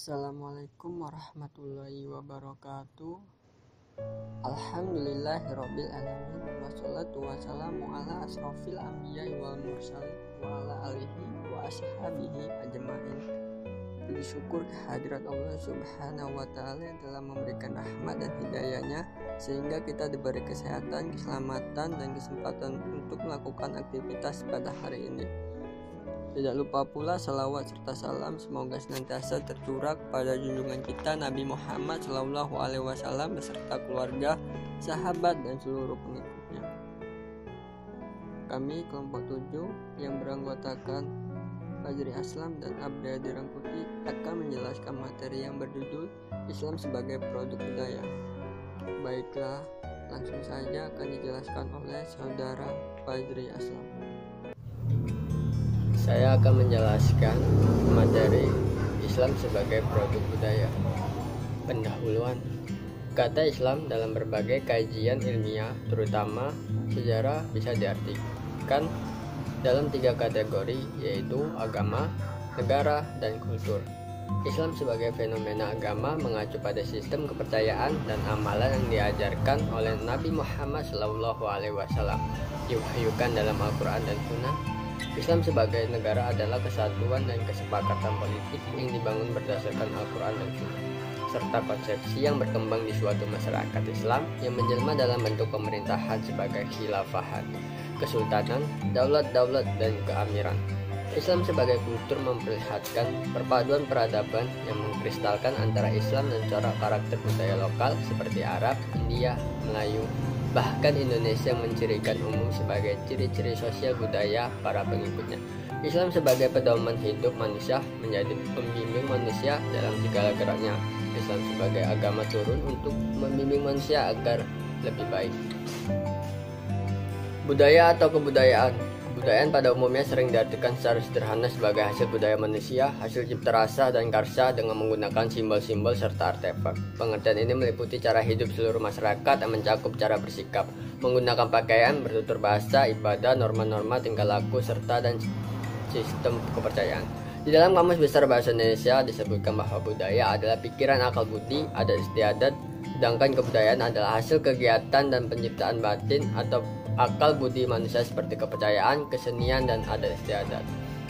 Assalamualaikum warahmatullahi wabarakatuh. Alhamdulillahirabbil alamin wassalatu wassalamu ala asrofil anbiya'i wal mursalin wa ala alihi wa ashabihi ajmain. Puji syukur kehadirat Allah Subhanahu wa taala yang telah memberikan rahmat dan hidayahnya sehingga kita diberi kesehatan, keselamatan dan kesempatan untuk melakukan aktivitas pada hari ini. Tidak lupa pula salawat serta salam semoga senantiasa tercurah pada junjungan kita Nabi Muhammad SAW beserta keluarga, sahabat dan seluruh pengikutnya. Kami kelompok 7 yang beranggotakan Fajri Aslam dan Abda Dirangkuti akan menjelaskan materi yang berjudul Islam sebagai Produk Budaya. Baiklah, langsung saja akan dijelaskan oleh saudara Fajri Aslam. Saya akan menjelaskan materi Islam sebagai produk budaya. Pendahuluan. Kata Islam dalam berbagai kajian ilmiah, terutama sejarah, bisa diartikan dalam 3 kategori, yaitu agama, negara, dan kultur. Islam sebagai fenomena agama mengacu pada sistem kepercayaan dan amalan yang diajarkan oleh Nabi Muhammad SAW, diwahyukan dalam Al-Quran dan Sunnah. Islam sebagai negara adalah kesatuan dan kesepakatan politik yang dibangun berdasarkan Al-Quran dan Sunnah, serta konsepsi yang berkembang di suatu masyarakat Islam yang menjelma dalam bentuk pemerintahan sebagai khilafahan, kesultanan, daulat-daulat, dan keamiran. Islam sebagai kultur memperlihatkan perpaduan peradaban yang mengkristalkan antara Islam dan corak karakter budaya lokal seperti Arab, India, Melayu, bahkan Indonesia mencirikan umum sebagai ciri-ciri sosial budaya para pengikutnya. Islam sebagai pedoman hidup manusia menjadi pembimbing manusia dalam segala geraknya. Islam sebagai agama turun untuk membimbing manusia agar lebih baik. Budaya atau kebudayaan. Kebudayaan pada umumnya sering diartikan secara sederhana sebagai hasil budaya manusia, hasil cipta rasa dan karsa dengan menggunakan simbol-simbol serta artefak. Pengertian ini meliputi cara hidup seluruh masyarakat yang mencakup cara bersikap, menggunakan pakaian, bertutur bahasa, ibadah, norma-norma, tingkah laku, serta dan sistem kepercayaan. Di dalam Kamus Besar Bahasa Indonesia disebutkan bahwa budaya adalah pikiran, akal budi, adat istiadat, sedangkan kebudayaan adalah hasil kegiatan dan penciptaan batin atau akal budi manusia seperti kepercayaan, kesenian, dan adat istiadat.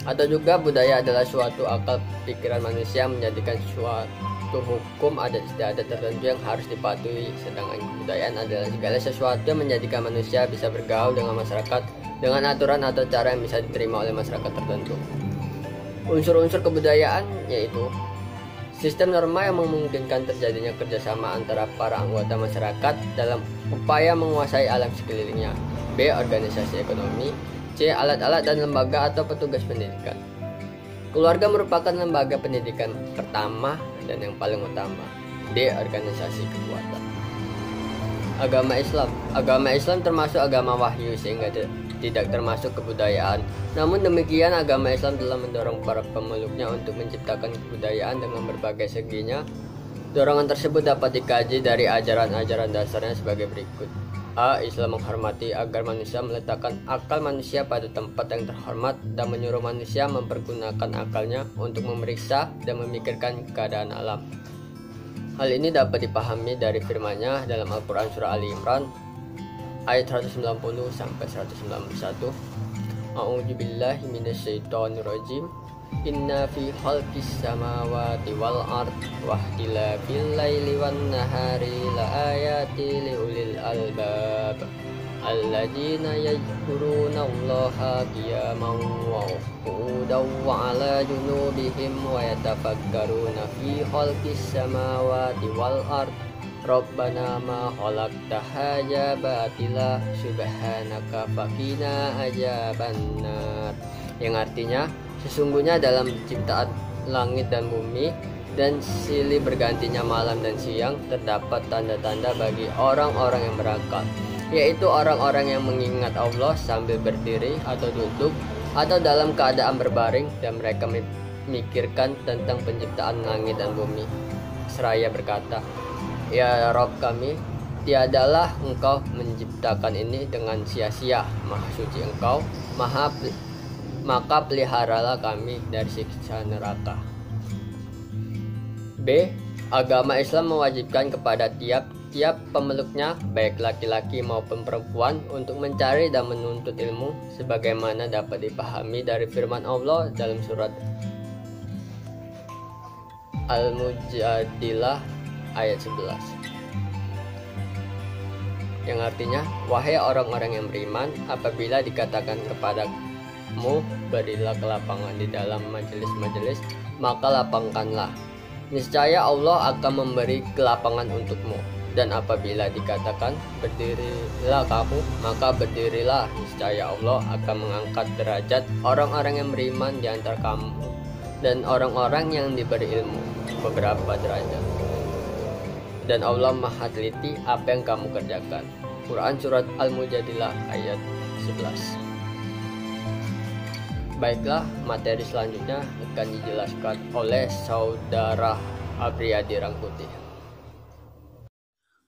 Atau juga budaya adalah suatu akal pikiran manusia menjadikan suatu hukum adat istiadat tertentu yang harus dipatuhi, sedangkan kebudayaan adalah segala sesuatu yang menjadikan manusia bisa bergaul dengan masyarakat dengan aturan atau cara yang bisa diterima oleh masyarakat tertentu. Unsur-unsur kebudayaan yaitu sistem norma yang memungkinkan terjadinya kerjasama antara para anggota masyarakat dalam upaya menguasai alam sekelilingnya. B. Organisasi ekonomi. C. Alat-alat dan lembaga atau petugas pendidikan. Keluarga merupakan lembaga pendidikan pertama dan yang paling utama. D. Organisasi kekuatan. Agama Islam. Agama Islam termasuk agama wahyu sehingga tidak termasuk kebudayaan. Namun demikian, agama Islam telah mendorong para pemeluknya untuk menciptakan kebudayaan dengan berbagai seginya. Dorongan tersebut dapat dikaji dari ajaran-ajaran dasarnya sebagai berikut. A. Islam menghormati agar manusia meletakkan akal manusia pada tempat yang terhormat dan menyuruh manusia mempergunakan akalnya untuk memeriksa dan memikirkan keadaan alam. Hal ini dapat dipahami dari firman-Nya dalam Al-Quran Surah Ali Imran ayat 190 sampai 191. A'udzubillahi minasyaitonirrajim. Inna fi khalqis samawati wal ard wa ikhtilafil laili wan nahari la ayati liulil albab alladzina yadhkuruna Allaha qiyaman wa qu'udan wa 'ala junubihim wa yatafakkaruna fi khalqis samawati wal ard Rabbana ma khalaqta hadza batila subhanaka faqina adzabannar, yang artinya sesungguhnya dalam penciptaan langit dan bumi dan silih bergantinya malam dan siang terdapat tanda-tanda bagi orang-orang yang berakal, yaitu orang-orang yang mengingat Allah sambil berdiri atau duduk atau dalam keadaan berbaring dan mereka memikirkan tentang penciptaan langit dan bumi seraya berkata, Ya Rabb kami, tiadalah Engkau menciptakan ini dengan sia-sia, Maha suci Engkau, maka peliharalah kami dari siksa neraka. B. Agama Islam mewajibkan kepada tiap pemeluknya, baik laki-laki maupun perempuan, untuk mencari dan menuntut ilmu sebagaimana dapat dipahami dari firman Allah dalam surat Al-Mujadilah ayat 11, yang artinya, wahai orang-orang yang beriman, apabila dikatakan kepadamu berilah kelapangan di dalam majelis-majelis, maka lapangkanlah. Niscaya Allah akan memberi kelapangan untukmu. Dan apabila dikatakan berdirilah kamu, maka berdirilah. Niscaya Allah akan mengangkat derajat orang-orang yang beriman di antara kamu dan orang-orang yang diberi ilmu beberapa derajat. Dan Allah Maha teliti apa yang kamu kerjakan. Quran Surat Al-Mujadilah ayat 11. Baiklah, materi selanjutnya akan dijelaskan oleh Saudara Abriyadi Rangkuti.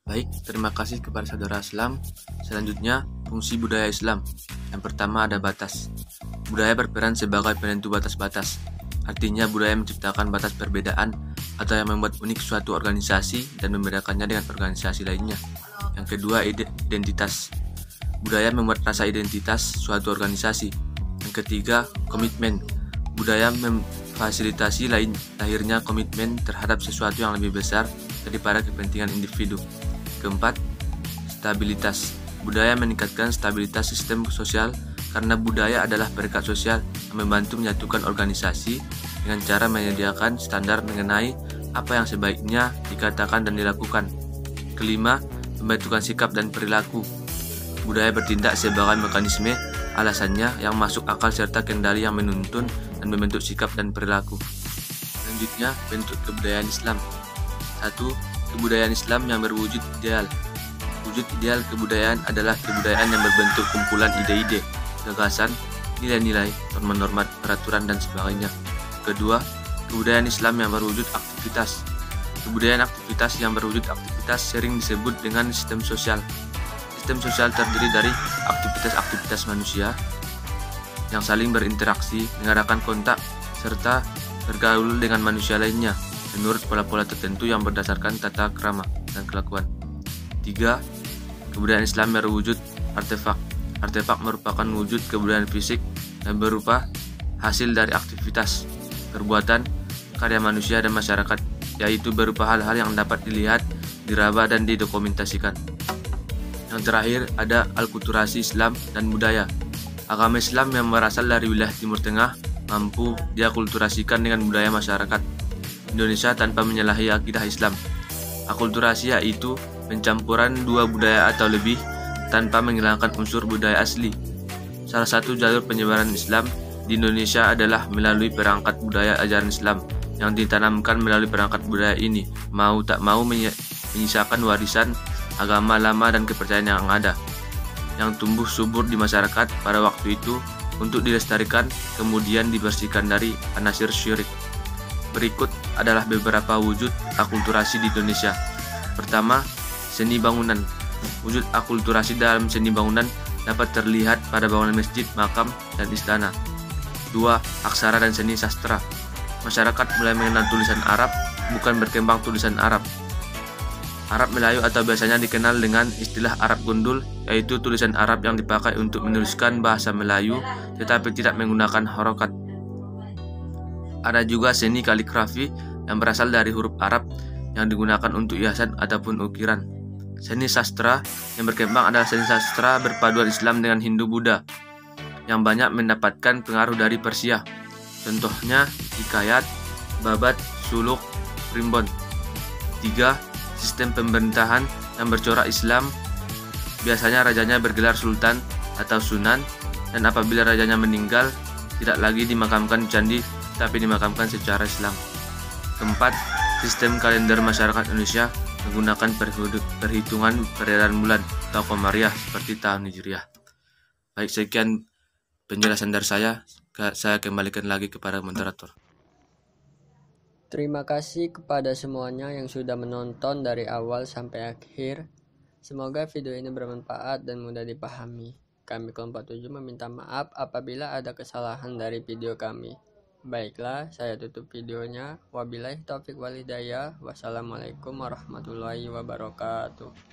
Baik, terima kasih kepada saudara Islam. Selanjutnya, fungsi budaya Islam. Yang pertama ada batas. Budaya berperan sebagai penentu batas-batas. Artinya budaya menciptakan batas perbedaan atau yang membuat unik suatu organisasi dan membedakannya dengan organisasi lainnya. Yang kedua, identitas. Budaya membuat rasa identitas suatu organisasi. Yang ketiga, komitmen. Budaya memfasilitasi lahirnya komitmen terhadap sesuatu yang lebih besar daripada kepentingan individu. Keempat, stabilitas. Budaya meningkatkan stabilitas sistem sosial karena budaya adalah perekat sosial yang membantu menyatukan organisasi dengan cara menyediakan standar mengenai apa yang sebaiknya dikatakan dan dilakukan. Kelima, pembentukan sikap dan perilaku. Budaya bertindak sebagai mekanisme alasannya yang masuk akal serta kendali yang menuntun dan membentuk sikap dan perilaku. Selanjutnya, bentuk kebudayaan Islam. 1. Kebudayaan Islam yang berwujud ideal. Wujud ideal kebudayaan adalah kebudayaan yang berbentuk kumpulan ide-ide, gagasan, nilai-nilai, norma-norma, peraturan, dan sebagainya. Kedua, kebudayaan Islam yang berwujud aktivitas. Kebudayaan aktivitas yang berwujud aktivitas sering disebut dengan sistem sosial. Sistem sosial terdiri dari aktivitas-aktivitas manusia yang saling berinteraksi, mengadakan kontak, serta bergaul dengan manusia lainnya menurut pola-pola tertentu yang berdasarkan tata krama dan kelakuan. 3. Kebudayaan Islam berwujud artefak. Artefak merupakan wujud kebudayaan fisik yang berupa hasil dari aktivitas, perbuatan, karya manusia dan masyarakat, yaitu berupa hal-hal yang dapat dilihat, diraba, dan didokumentasikan. Yang terakhir ada alkulturasi Islam dan budaya. Agama Islam yang berasal dari wilayah Timur Tengah mampu diakulturasikan dengan budaya masyarakat Indonesia tanpa menyalahi akidah Islam. Akulturasi yaitu pencampuran dua budaya atau lebih tanpa menghilangkan unsur budaya asli. Salah satu jalur penyebaran Islam di Indonesia adalah melalui perangkat budaya ajaran Islam yang ditanamkan melalui perangkat budaya ini mau tak mau menyisakan warisan agama lama dan kepercayaan yang ada, yang tumbuh subur di masyarakat pada waktu itu untuk dilestarikan kemudian dibersihkan dari anasir syirik. Berikut adalah beberapa wujud akulturasi di Indonesia. Pertama, seni bangunan. Wujud akulturasi dalam seni bangunan dapat terlihat pada bangunan masjid, makam, dan istana. 2. Aksara dan seni sastra. Masyarakat mulai mengenal tulisan Arab, bukan berkembang tulisan Arab. Arab Melayu atau biasanya dikenal dengan istilah Arab gundul, yaitu tulisan Arab yang dipakai untuk menuliskan bahasa Melayu tetapi tidak menggunakan harokat. Ada juga seni kaligrafi yang berasal dari huruf Arab yang digunakan untuk hiasan ataupun ukiran. Seni sastra yang berkembang adalah seni sastra berpaduan Islam dengan Hindu-Buddha yang banyak mendapatkan pengaruh dari Persia. Contohnya hikayat, babat, suluk, primbon. 3. Sistem pemerintahan yang bercorak Islam. Biasanya rajanya bergelar sultan atau sunan, dan apabila rajanya meninggal tidak lagi dimakamkan di candi tapi dimakamkan secara Islam. 4. Sistem kalender masyarakat Indonesia menggunakan perhitungan peredaran bulan atau komariah seperti tahun Hijriah. Baik, sekian penjelasan dari saya kembalikan lagi kepada moderator. Terima kasih kepada semuanya yang sudah menonton dari awal sampai akhir. Semoga video ini bermanfaat dan mudah dipahami. Kami kelompok 7 meminta maaf apabila ada kesalahan dari video kami. Baiklah, saya tutup videonya. Wabillahi taufiq wal hidayah. Wassalamualaikum warahmatullahi wabarakatuh.